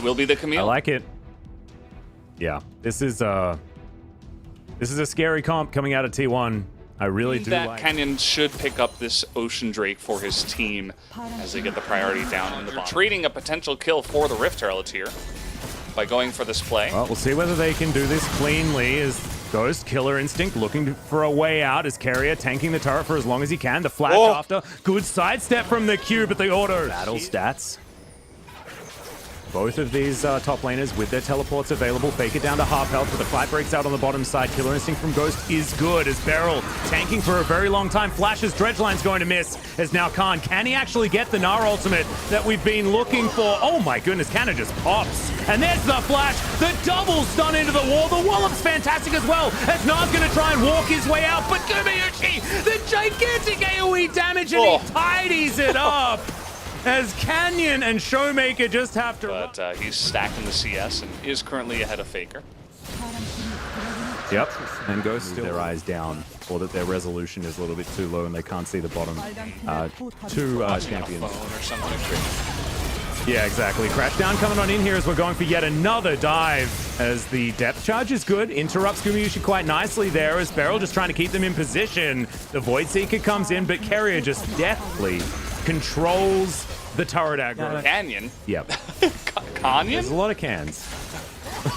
will be the Camille. I like it. Yeah, this is a scary comp coming out of T1. I really do that like Canyon should pick up this Ocean Drake for his team as they get the priority down in the bottom. Trading a potential kill for the Rift Herald here by going for this play. Well, we'll see whether they can do this cleanly as Ghost, Killer Instinct looking for a way out as Carrier tanking the turret for as long as he can. The flash after. Good sidestep from the Q, but the auto. Battle stats. Both of these top laners with their teleports available. Fake it down to half health, but the fight breaks out on the bottom side. Killer Instinct from Ghost is good as Beryl tanking for a very long time. Flashes, Dredgeline's going to miss as now Khan. Can he actually get the Gnar ultimate that we've been looking for? Oh my goodness, Canna just pops. And there's the flash, the double stun into the wall. The wallop's fantastic as well as Gnar's going to try and walk his way out. But Gumayuchi, the gigantic AoE damage, and he tidies it up. As Canyon and Showmaker just have to... But he's stacking the CS and is currently ahead of Faker. Yep, and Ghost still their eyes down, or that their resolution is a little bit too low and they can't see the bottom. Two champions. Or something. Yeah, exactly. Crashdown coming on in here as we're going for yet another dive. As the depth charge is good, interrupts Gumayushi quite nicely there as Beryl just trying to keep them in position. The Void Seeker comes in, but Carrier just deftly controls the turret aggro. Canyon? Yep. Canyon? There's a lot of cans.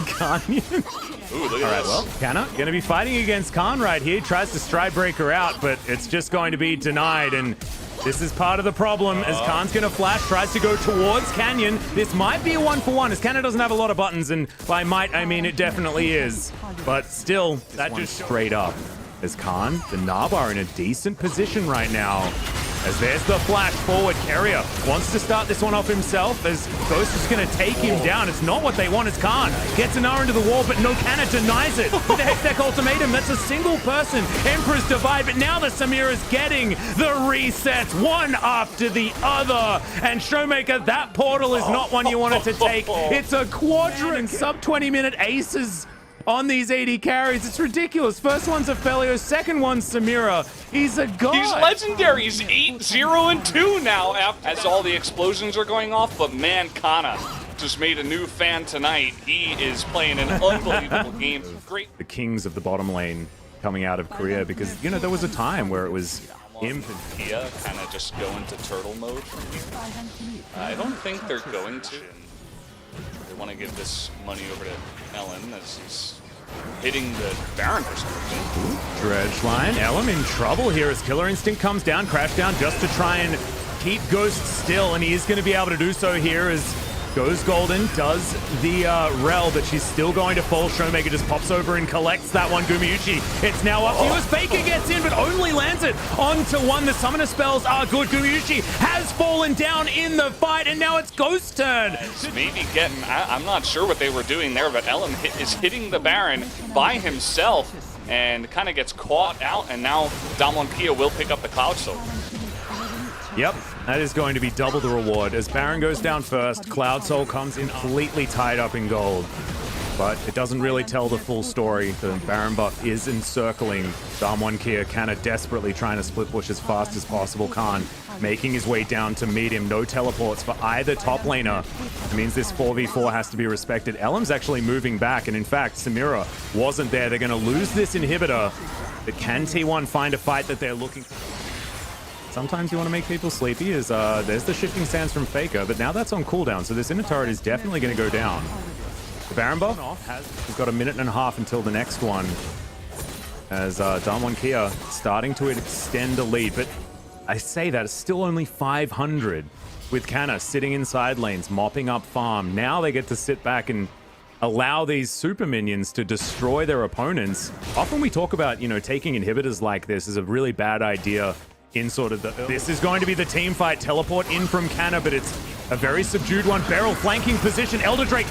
Canyon? Ooh, look at All right, this. well, Canna going to be fighting against Khan right here. Tries to stride breaker out, but it's just going to be denied. And this is part of the problem as Khan's going to flash, tries to go towards Canyon. This might be a 1-for-1 as Canna doesn't have a lot of buttons. And by might, I mean it definitely is. But still, that just straight up. As Khan, the Gnar are in a decent position right now. As there's the flash forward. Carrier wants to start this one off himself as Ghost is going to take him down. It's not what they want as Khan gets an Gnar into the wall, but no Canna denies it. With the Hextech ultimatum, that's a single person. Emperor's Divide, but now the Samira's getting the resets one after the other. And Showmaker, that portal is not one you wanted to take. It's a quadrant, sub 20-minute aces on these 80 carries. It's ridiculous. First one's Aphelios, second one's Samira. He's a god. He's legendary. He's 8-0-2 now as all the explosions are going off. But man, Kana just made a new fan tonight. He is playing an unbelievable game. Great. The kings of the bottom lane coming out of Korea because, you know, there was a time where it was Imp and Pia kind of just go into turtle mode from here. I don't think they're going to. They want to give this money over to Ellen as he's hitting the Baron for some reason. Dredgeline, Ellen in trouble here as Killer Instinct comes down, Crashdown just to try and keep Ghost still, and he is going to be able to do so here as Goes Golden, does the rel, but she's still going to fall. Showmaker just pops over and collects that one. Gumayuchi, it's now up to you as Faker gets in, but only lands it onto one. The summoner spells are good. Gumayuchi has fallen down in the fight, and now it's Ghost's turn. Maybe getting, I'm not sure what they were doing there, but Ellen is hitting the Baron by himself and kind of gets caught out, and now Damwon Kia will pick up the Cloud Soul. Yep, that is going to be double the reward as Baron goes down first. Cloud Soul comes in completely tied up in gold, but it doesn't really tell the full story. The Baron buff is encircling Damwon Kia. Canna desperately trying to split push as fast as possible. Khan making his way down to meet him. No teleports for either top laner. It means this 4v4 has to be respected. Ellem's actually moving back, and in fact, Samira wasn't there. They're going to lose this inhibitor, but can T1 find a fight that they're looking for? Sometimes you want to make people sleepy, as there's the shifting sands from Faker, but now that's on cooldown, so this inner turret is definitely going to go down. The Baron buff, we've got a minute and a half until the next one, as Damwon Kia starting to extend the lead, but I say that, it's still only 500 with Canna sitting in side lanes, mopping up farm. Now they get to sit back and allow these super minions to destroy their opponents. Often we talk about, you know, taking inhibitors like this is a really bad idea in sort of the... This is going to be the team fight. Teleport in from Canna, but it's a very subdued one. Beryl flanking position. Elder Drake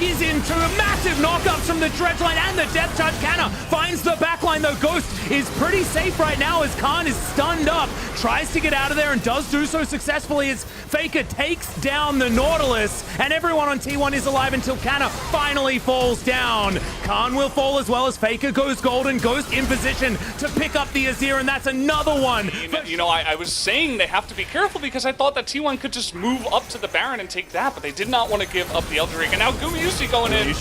is into massive knockups from the Dredgeline and the Death Touch. Canna finds the backline though. Ghost is pretty safe right now as Khan is stunned up. tries to get out of there and does do so successfully as Faker takes down the Nautilus, and everyone on T1 is alive until Canna finally falls down. Khan will fall as well as Faker goes golden, Ghost in position to pick up the Azir, and that's another one. You know, I was saying they have to be careful because I thought that T1 could just move up to the Baron and take that, but they did not want to give up the Elder Ring. And now Gumayusi going in.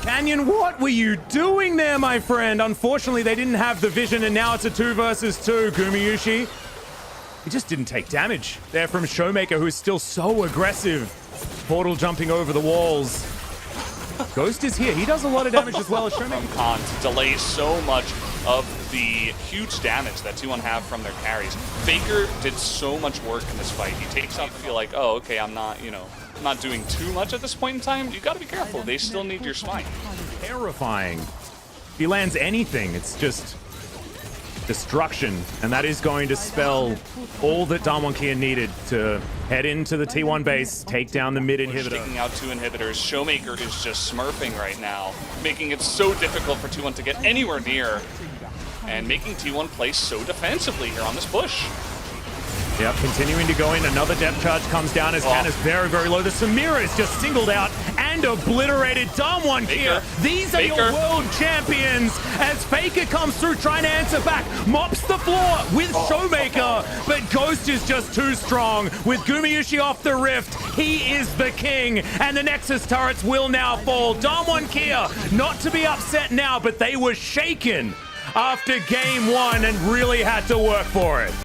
Canyon, what were you doing there, my friend? Unfortunately, they didn't have the vision, and now it's a 2 versus 2. Gumayusi, he just didn't take damage there from Showmaker, who's still so aggressive. Portal jumping over the walls. Ghost is here. He does a lot of damage as well as Showmaker. Khan to delay so much of the huge damage that T1 have from their carries. Faker did so much work in this fight. He takes out to feel like, oh, okay, I'm not, you know, I'm not doing too much at this point in time. You got to be careful. They still need your smite. Terrifying. If he lands anything, it's just destruction, and that is going to spell all that Gen.G needed to head into the T1 base, take down the mid inhibitor. Taking out 2 inhibitors. Showmaker is just smurfing right now, making it so difficult for T1 to get anywhere near, and making T1 play so defensively here on this push. Yep, continuing to go in. Another depth charge comes down as Canna's very, very low. The Samira is just singled out and obliterated. Gen.G here. These are your world champions as Faker comes through trying to answer back. Mops the floor with Showmaker, but Ghost is just too strong. With Gumayusi off the rift, he is the king, and the Nexus turrets will now fall. Gen.G here, not to be upset now, but they were shaken after game 1 and really had to work for it.